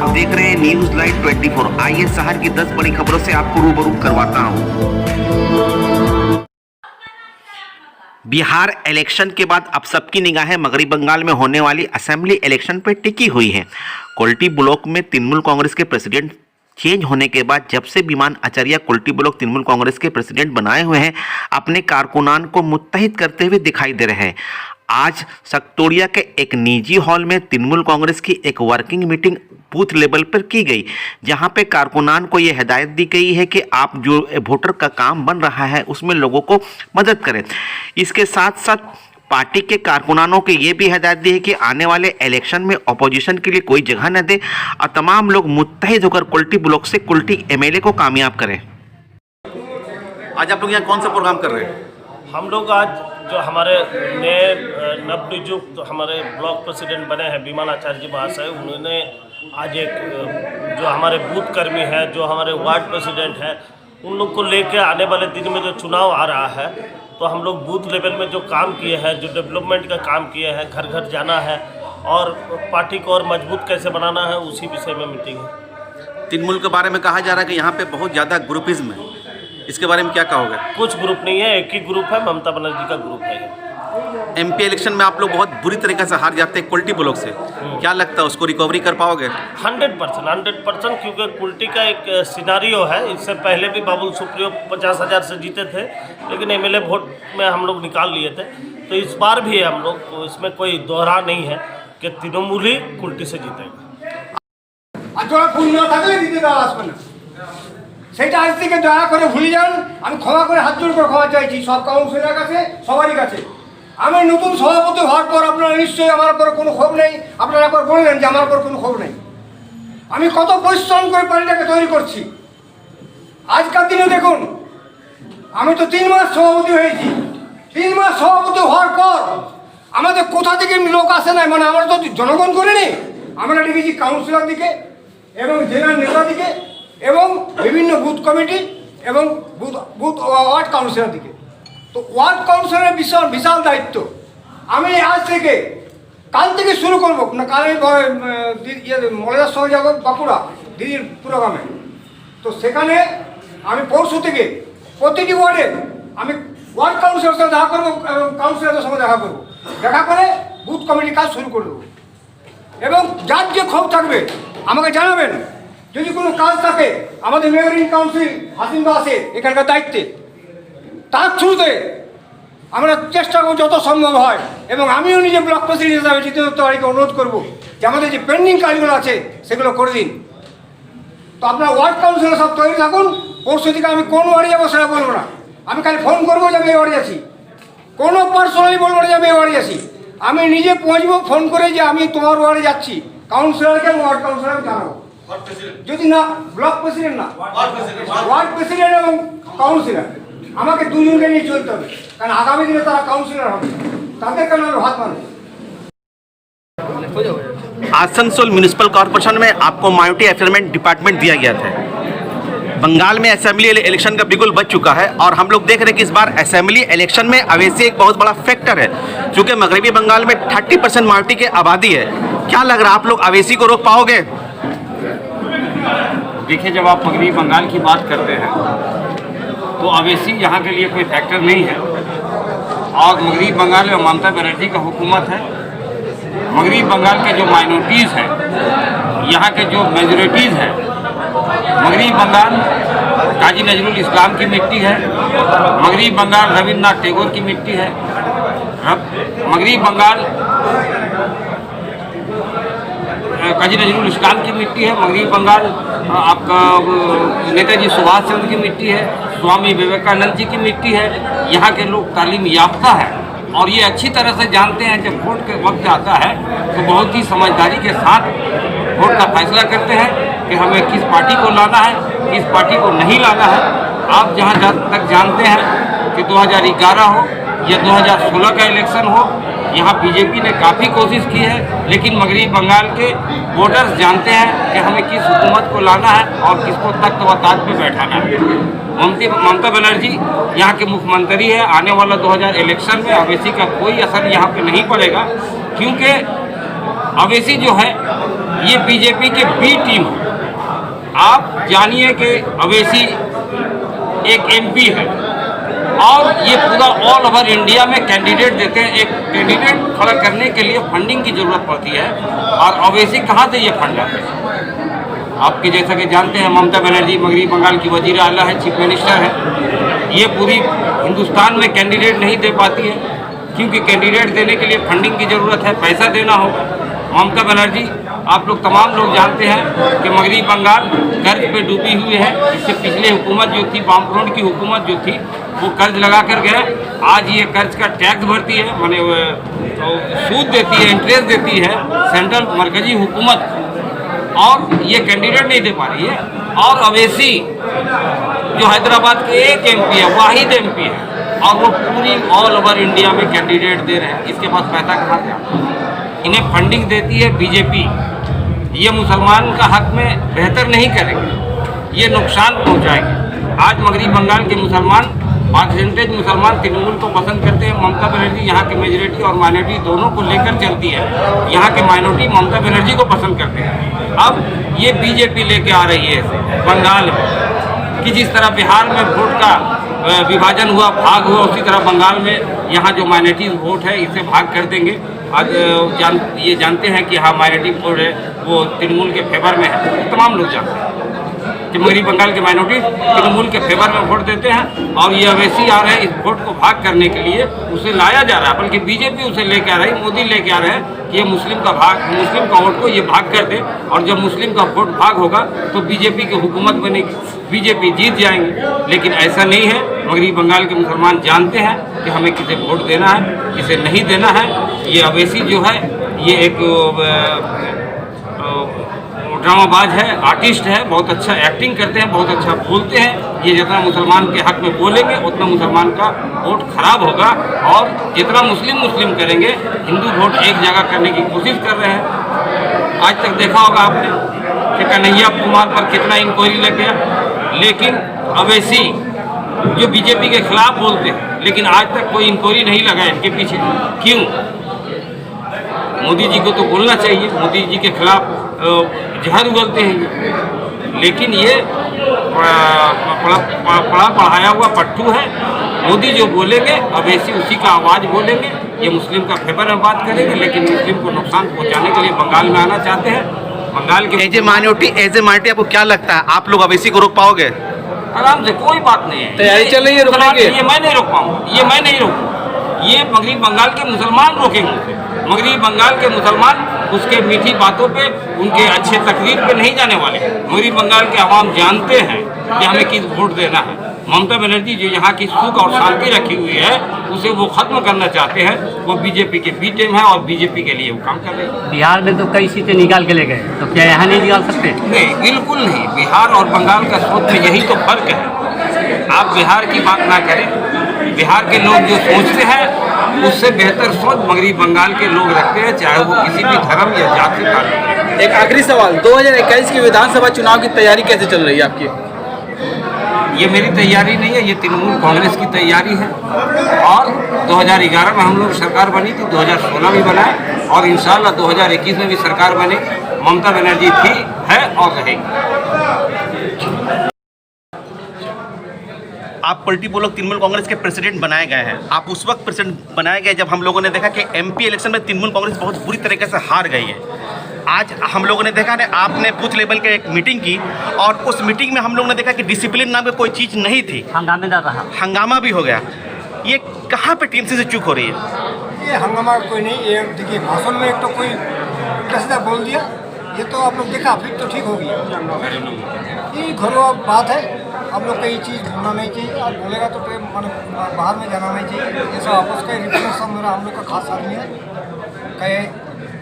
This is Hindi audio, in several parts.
आप देख रहे हैं न्यूज लाइव 24। आइए शहर की 10 बड़ी खबरों से आपको रूबरू करवाता हूं। बिहार इलेक्शन के बाद अब सबकी निगाहें मगरबी बंगाल में होने वाली असेंबली इलेक्शन पर टिकी हुई हैं। कुल्टी ब्लॉक में तृणमूल कांग्रेस के प्रेसिडेंट चेंज होने के बाद जब से विमान आचार्य कुल्टी ब्लॉक तृणमूल कांग्रेस के प्रेसिडेंट बनाए हुए हैं, अपने कारकुनान को मुत्तहिद करते हुए दिखाई दे रहे हैं। आज सक्टोरिया के एक निजी हॉल में तृणमूल कांग्रेस की एक वर्किंग मीटिंग बूथ लेवल पर की गई, जहां पे कारकुनान को यह हिदायत दी गई है कि आप जो वोटर का काम बन रहा है उसमें लोगों को मदद करें। इसके साथ साथ पार्टी के कारकुनानों को ये भी हिदायत दी है कि आने वाले इलेक्शन में अपोजिशन के लिए कोई जगह न दे और तमाम लोग मुत्तहिद होकर कुल्टी ब्लॉक से कुल्टी एमएलए को कामयाब करें। आज आप लोग यहाँ कौन सा प्रोग्राम कर रहे हैं? हम लोग आज जो हमारे नए नवनियुक्त हमारे ब्लॉक प्रेसिडेंट बने हैं विमान आचार्य जी महाशय, उन्होंने आज एक जो हमारे बूथ कर्मी हैं, जो हमारे वार्ड प्रेसिडेंट हैं, उन लोग को लेकर आने वाले दिन में जो चुनाव आ रहा है, तो हम लोग बूथ लेवल में जो काम किए हैं, जो डेवलपमेंट का काम किए हैं, घर घर जाना है और पार्टी को और मजबूत कैसे बनाना है, उसी विषय में मीटिंग है। तृणमूल के बारे में कहा जा रहा है कि यहाँ पे बहुत ज़्यादा ग्रुपिज्म है, इसके बारे में क्या कहोगे? कुछ ग्रुप नहीं है, एक ही ग्रुप है, ममता बनर्जी का ग्रुप है। एमपी इलेक्शन में आप लोग बहुत बुरी तरीके से हार जाते हैं कुल्टी ब्लॉक से, क्या लगता है उसको रिकवरी कर पाओगे? 100%, क्योंकि कुल्टी का एक सिनारियो है। इससे पहले भी बाबुल सुप्रियो 50,000 से जीते थे, लेकिन एमएलए वोट में हम लोग निकाल लिए थे। तो इस बार भी है हम लोग, तो इसमें कोई दोहरा नहीं है कि तृणमूल ही कुल्टी से जीतेगा। সেটা আজ থেকে দয়া করে ভুলে যান। আমি ক্ষমা করে হাত জোড় করে ক্ষমা চাইছি সব কাউন্সিলরের কাছে, সবারই কাছে। আমি নতুন সভাপতি হওয়ার পর আপনারা নিশ্চয়ই আমার উপর কোনো ক্ষোভ নেই, আপনারা একবার বললেন যে আমার উপর কোনো ক্ষোভ নেই। আমি কত পরিশ্রম করে পার্টিটাকে তৈরি করছি। আজকাল দিনে দেখুন, আমি তো 3 মাস সভাপতি হয়েছি। 3 মাস সভাপতি হওয়ার পর আমাদের কোথা থেকে লোক আসে না, মানে আমরা তো জনগণ করিনি, আমরা ডেকেছি কাউন্সিলর দিকে এবং জেলার নেতা দিকে এবং বিভিন্ন বুথ কমিটি এবং বুথ ওয়ার্ড কাউন্সিলর দিকে। তো ওয়ার্ড কাউন্সিলরের বিশাল দায়িত্ব। আমি আজ থেকে কাল থেকে শুরু করবো না, কাল মলেদার সঙ্গে যাবো বাঁকুড়া দিদির প্রোগ্রামে। তো সেখানে আমি পরশু থেকে প্রতিটি ওয়ার্ডে আমি ওয়ার্ড কাউন্সিলরের সঙ্গে দেখা করবো এবং কাউন্সিলরদের সঙ্গে দেখা করবো, দেখা করে বুথ কমিটির কাজ শুরু করে দেবো। এবং যার যে ক্ষোভ থাকবে আমাকে জানাবেন। যদি কোনো কাজ থাকে, আমাদের মেয়র ইন কাউন্সিল হাসিন্দা আছে এখানকার দায়িত্বে, তার থ্রুতে আমরা চেষ্টা করব যত সম্ভব হয়। এবং আমিও নিজে ব্লক প্রেসিডেন্ট হিসাবে জিতেন্দ্র তিওয়ারিকে অনুরোধ করবো যে আমাদের যে পেন্ডিং কাজগুলো আছে সেগুলো করে দিন। তো আপনার ওয়ার্ড কাউন্সিলর সব তৈরি থাকুন। পরশু থেকে আমি কোন ওয়ার্ডে যাবো সেটা বলবো না, আমি খালি ফোন করবো যে আমি এই ওয়ার্ডে আছি। কোনো পার্সোনালি বলবো না যে আমি এই ওয়ার্ডে আছি, আমি নিজে পৌঁছবো ফোন করে যে আমি তোমার ওয়ার্ডে যাচ্ছি। কাউন্সিলরকে ওয়ার্ড কাউন্সিলরকে জানাবো, যদি না ব্লক প্রেসিডেন্ট না ওয়ার্ড প্রেসিডেন্ট এবং কাউন্সিলর, আমাকে দুজনকে নিয়ে চলতে হবে, কারণ আগামী দিনে তারা কাউন্সিলর হবে, তাদের কারণে আমি হাত মানব। आसनसोल म्यूनिसिपल कॉर्पोरेशन में आपको माइनॉरिटी अफेयरमेंट डिपार्टमेंट दिया गया था। बंगाल में असेंबली इलेक्शन का बिगुल बज चुका है और हम लोग देख रहे हैं कि इस बार असेंबली इलेक्शन में अवैसी एक बहुत बड़ा फैक्टर है, क्योंकि मगरबी बंगाल में 30% माइनॉरिटी की आबादी है। क्या लग रहा है आप लोग अवैसी को रोक पाओगे? देखिए, जब आप मगरबी बंगाल की बात करते हैं तो अवैसी यहाँ के लिए कोई फैक्टर नहीं है। और मगरबी बंगाल में ममता बनर्जी का हुकूमत है। मगरबी बंगाल के जो माइनॉरिटीज़ हैं, यहाँ के जो मेजॉरिटीज़ हैं, मगरबी बंगाल काजी नजरुल इस्लाम की मिट्टी है, मगरबी बंगाल रविन्द्रनाथ टैगोर की मिट्टी है, मगरबी बंगाल काजी नजरुल इस्लाम की मिट्टी है, मगरबी बंगाल आपका नेताजी सुभाष चंद्र की मिट्टी है, स्वामी विवेकानंद जी की मिट्टी है। यहाँ के लोग तालीम याफ्ता है और ये अच्छी तरह से जानते हैं जब वोट के वक्त आता है तो बहुत ही समझदारी के साथ वोट का फैसला करते हैं कि हमें किस पार्टी को लाना है, किस पार्टी को नहीं लाना है। आप जहाँ तक जानते हैं कि 2011 हो या 2016 का इलेक्शन हो, यहाँ बीजेपी ने काफ़ी कोशिश की है, लेकिन मगरबी बंगाल के वोटर्स जानते हैं कि हमें किस हुकूमत को लाना है और किसको तख्त व ताज पे बैठाना है। ममता बनर्जी यहाँ के मुख्यमंत्री है। आने वाला 2000 इलेक्शन में अवैसी का कोई असर यहाँ पे नहीं पड़ेगा, क्योंकि अवैसी जो है ये बीजेपी के बी टीम है। आप जानिए कि अवैसी एक एमपी है और ये पूरा ऑल ओवर इंडिया में कैंडिडेट देते हैं। एक कैंडिडेट खड़ा करने के लिए फंडिंग की ज़रूरत पड़ती है और अवैसी कहाँ से ये फंड आते हैं? आपके जैसा कि जानते हैं ममता बनर्जी मगरबी बंगाल की वजीर आला है, चीफ मिनिस्टर है। ये पूरी हिंदुस्तान में कैंडिडेट नहीं दे पाती है क्योंकि कैंडिडेट देने के लिए फंडिंग की ज़रूरत है, पैसा देना होगा। ममता बनर्जी आप लोग तमाम लोग जानते हैं कि मगरबी बंगाल कर्ज पे डूबी हुई है। इससे पिछले हुकूमत जो थी, वामफ्रंट की हुकूमत जो थी, वो कर्ज लगा कर गए। आज ये कर्ज का टैक्स भरती है, माने सूद देती है, इंटरेस्ट देती है सेंट्रल मरकजी हुकूमत, और ये कैंडिडेट नहीं दे पा रही है। और अवैसी जो हैदराबाद के एक एमपी है, वाहिद एमपी है, और वो पूरी ऑल ओवर इंडिया में कैंडिडेट दे रहे हैं। इसके पास पैसा कहाँ से आता है? इन्हें फंडिंग देती है बीजेपी। ये मुसलमान का हक में बेहतर नहीं करेंगे, ये नुकसान पहुंचाएंगे। आज मगरबी बंगाल के मुसलमान परसेंटेज मुसलमान तृणमूल को पसंद करते हैं। ममता बनर्जी यहाँ के मेजॉरिटी और माइनॉरिटी दोनों को लेकर चलती है। यहाँ के माइनॉरिटी ममता बनर्जी को पसंद करते हैं। अब ये बीजेपी लेके आ रही है बंगाल में कि जिस तरह बिहार में वोट का विभाजन हुआ, भाग हुआ, उसी तरह बंगाल में यहाँ जो माइनॉरिटी वोट है इसे भाग कर देंगे। आज ये जानते हैं कि हाँ माइनॉरिटी वोट है वो तृणमूल के फेवर में है। तमाम लोग जानते हैं कि मगरबी बंगाल के माइनॉरिटी तृणमूल के फेवर में वोट देते हैं और ये अवैसी आ रहे हैं इस वोट को भाग करने के लिए। उसे लाया जा रहा है, बल्कि बीजेपी उसे लेके आ रही है, मोदी लेके आ रहे हैं कि ये मुस्लिम का वोट को ये भाग कर दे, और जब मुस्लिम का वोट भाग होगा तो बीजेपी की हुकूमत बनेगी, बीजेपी जीत जाएंगे। लेकिन ऐसा नहीं है। मगरबी बंगाल के मुसलमान जानते हैं कि हमें किसे वोट देना है, किसे नहीं देना है। ये अवैसी जो है ये एक ड्रामाबाज है, आर्टिस्ट है, बहुत अच्छा एक्टिंग करते हैं, बहुत अच्छा बोलते हैं। ये जितना मुसलमान के हक में बोलेंगे उतना मुसलमान का वोट खराब होगा, और जितना मुस्लिम करेंगे, हिंदू वोट एक जगह करने की कोशिश कर रहे हैं। आज तक देखा होगा आपने कि कन्हैया कुमार पर कितना इंक्वायरी लग गया, लेकिन अवैसी जो बीजेपी के खिलाफ बोलते हैं, लेकिन आज तक कोई इंक्वायरी नहीं लगा इनके पीछे। क्यों? मोदी जी को तो बोलना चाहिए, मोदी जी के खिलाफ जहर उगलते हैं, लेकिन ये पढ़ाया हुआ पट्टू है। मोदी जो बोलेंगे अवैसी उसी का आवाज़ बोलेंगे। ये मुस्लिम का फेवर में बात करेंगे, लेकिन मुस्लिम को नुकसान पहुंचाने के लिए बंगाल में आना चाहते हैं। बंगाल के एज ए माइनॉरिटी आपको क्या लगता है, आप लोग अवैसी को रोक पाओगे? आराम से, कोई बात नहीं है। तैयारी चल रही है रोकने की? ये मैं नहीं रोक पाऊँ, ये मैं नहीं रोकूँ, ये मगरबी बंगाल के मुसलमान रोकेंगे उसे। मगरबी बंगाल के मुसलमान उसके मीठी बातों पे, उनके अच्छे तकरीर पे नहीं जाने वाले। मगरबी बंगाल के आवाम जानते हैं कि हमें किस वोट देना है। ममता बनर्जी जो यहाँ की सुख और शांति रखी हुई है उसे वो खत्म करना चाहते हैं। वो बीजेपी के बी टीम है और बीजेपी के लिए वो काम कर रहे हैं। बिहार में तो कई सीटें निकाल के ले गए, तो क्या यहाँ नहीं निकाल सकते? नहीं, बिल्कुल नहीं। बिहार और बंगाल का सोच में यही तो फर्क है। आप बिहार की बात ना करें, बिहार के लोग जो सोचते हैं उससे बेहतर सोच मगरबी बंगाल के लोग रखते हैं, चाहे वो किसी भी धर्म या जाति से ताल्लुक रखें। एक आखिरी सवाल, 2021 की विधानसभा चुनाव की तैयारी कैसे चल रही है आपकी? ये मेरी तैयारी नहीं है, ये तृणमूल कांग्रेस की तैयारी है। और 2011 में हम लोग सरकार बनी थी, 2016 भी बनाए, और इंशाल्लाह 2021 में भी सरकार बनेगी। ममता बनर्जी थी, है और रहेगी। आप पलटी ब्लॉक तृणमूल कांग्रेस के प्रेसिडेंट बनाए गए हैं। आप उस वक्त प्रेसिडेंट बनाए गए जब हम लोगों ने देखा कि एमपी इलेक्शन में तृणमूल कांग्रेस बहुत बुरी तरीके से हार गई है। आज हम लोगों ने देखा ना, आपने बूथ लेवल के एक मीटिंग की, और उस मीटिंग में हम लोगों ने देखा कि डिसिप्लिन नाम की कोई चीज़ नहीं थी, हंगामेदार रहा, हंगामा भी हो गया। ये कहाँ पे टीएमसी से चूक हो रही है? ये हंगामा कोई नहीं। ये देखिए, भाषण में एक तो कोई उल्टा बोल दिया, ये तो आप लोग देखा, फिर तो ठीक हो गया। ये घरों बात है, आप लोग का ये चीज़ भूलना नहीं चाहिए। आप बोलेगा तो मैंने बाहर में जाना नहीं चाहिए। ये सब आपस का रिप्रेजेंट सब मेरा हम लोग का खास आदमी है। कहे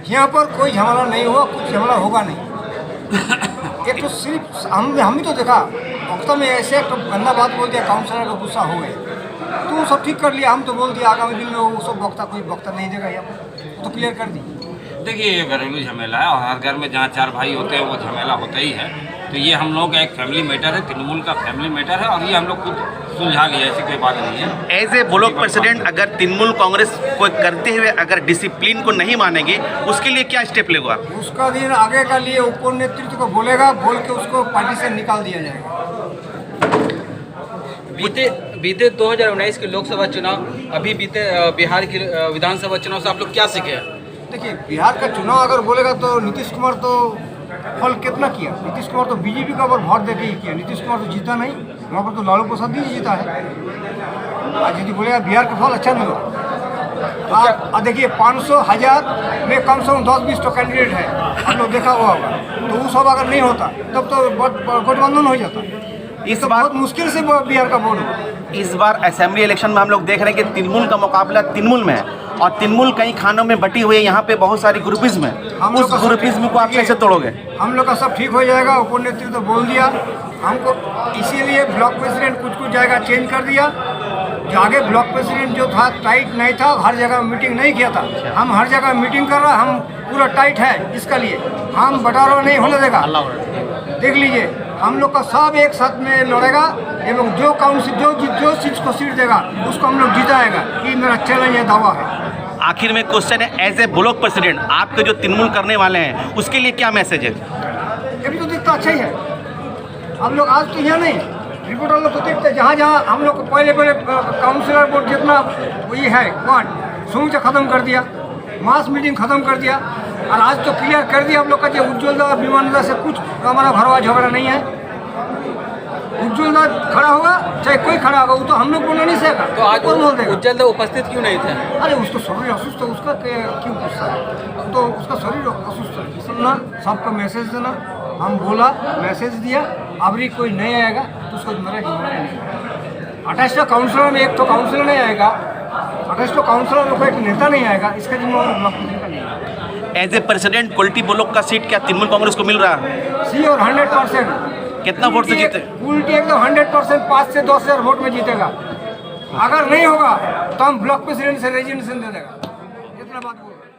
यहाँ पर कोई झमेला नहीं हुआ, कुछ झमेला होगा नहीं। एक तो सिर्फ हम ही तो देखा, वक्ता में ऐसे एक तो गंदा बात बोल दिया, काउंसलर का गुस्सा हो गए, तो वो सब ठीक कर लिया। हम तो बोल दिया आगामी दिन में वो सब वक्ता कोई वक्ता नहीं देगा, यहाँ पर तो क्लियर कर दी। देखिए, ये घरेलू झमेला है और हर घर में जहाँ चार भाई होते हैं वो झमेला होता ही है। तो ये हम लोग का एक फैमिली मैटर है, तृणमूल का फैमिली मैटर है और ये हम लोग खुद सुलझा लिया, ऐसी कोई बात नहीं है। एज ए ब्लॉक प्रेसिडेंट अगर तृणमूल कांग्रेस को करते हुए अगर डिसिप्लिन को नहीं मानेंगे उसके लिए क्या स्टेप लेगा? उसका दिन आगे का लिए ऊपर नेतृत्व को बोलेगा, बोल के उसको पार्टी से निकाल दिया जाएगा। बीते 2019 के लोकसभा चुनाव, अभी बीते बिहार की विधानसभा चुनाव से आप लोग क्या सीखे हैं? देखिए, बिहार का चुनाव अगर बोलेगा तो नीतीश कुमार तो फल कितना किया। नीतीश कुमार तो बीजेपी का ऊपर वोट देके ही किया। नीतीश कुमार तो जीता नहीं, वहाँ पर तो लालू प्रसाद ही जीता है। आज यदि बोलेगा बिहार का फल अच्छा मिला, आप देखिए 500 1000 में कम से कम 10-20 तो कैंडिडेट है, आप लोग देखा हुआ होगा। तो वो सब अगर नहीं होता तब तो गठबंधन हो जाता। इस तो बार बहुत मुश्किल से बिहार का वोट हुआ। इस बार असेंबली इलेक्शन में हम लोग देख रहे हैं कि तृणमूल का मुकाबला तृणमूल में है और तृणमूल कई खानों में बटी हुई है। यहाँ पे बहुत सारी ग्रुपिज्म है, उस ग्रुपिज्म को आप कैसे तोड़ोगे? हम लोग का सब ठीक हो जाएगा। उप नेतृत्व तो बोल दिया हमको, इसीलिए ब्लॉक प्रेसिडेंट कुछ जगह चेंज कर दिया। जो आगे ब्लॉक प्रेसिडेंट जो था टाइट नहीं था, हर जगह मीटिंग नहीं किया था। हम हर जगह मीटिंग कर रहा, हम पूरा टाइट है। इसका लिए हम बंटारा नहीं होने देगा। देख लीजिए, हम लोग का सब एक साथ में लड़ेगा एवं जो काउंसिल जो चीज़ को सीट देगा उसको हम लोग जिताएगा। ये मेरा चैलेंज है, दावा है। आखिर में क्वेश्चन है, एज ए ब्लॉक प्रेसिडेंट आपके जो तृणमूल करने वाले हैं उसके लिए क्या मैसेज है? ये भी तो दिखता अच्छा ही है। हम लोग आज तो यहाँ नहीं, रिपोर्टर लोग तो देखते जहाँ जहाँ हम लोग पहले काउंसिलर बोर्ड जितना वही है वार्ड समूचा ख़त्म कर दिया, मास मीटिंग ख़त्म कर दिया। और आज तो क्लियर कर दिया हम लोग का, जो उज्ज्वल दा विमानदा से कुछ हमारा भरवा झगड़ा नहीं है। उज्ज्वल दा खड़ा होगा चाहे कोई खड़ा होगा, वो तो हम लोग बोलना नहीं सकेगा। तो आज कौन बोल देगा? उज्ज्वल दा उपस्थित क्यों नहीं थे? अरे उसको शरीर असुस्थ है, उसका क्यों गुस्सा है? तो उसका शरीर असुस्थ है। सुनना, सबको मैसेज देना, हम बोला मैसेज दिया। अभी कोई नहीं आएगा तो उसको मेरा हिम्मत नहीं। 28 काउंसिलर में एक तो काउंसिलर नहीं आएगा, 28 काउंसिलर में कोई एक नेता नहीं आएगा, इसका जिम्मेवार ब्लॉक प्रेसिडेंट का नहीं है। As a president Kulti block का सीट क्या तृणमूल कांग्रेस को मिल रहा है? सी और 100%। कितना वोट से जीते? उल्टी एकदम 100% 5 से 10 हज़ार वोट में जीतेगा। अगर नहीं होगा तो हम ब्लॉक प्रेसिडेंट से रेजिग्नेशन दे देगा। इतना बात बोल रहे हैं।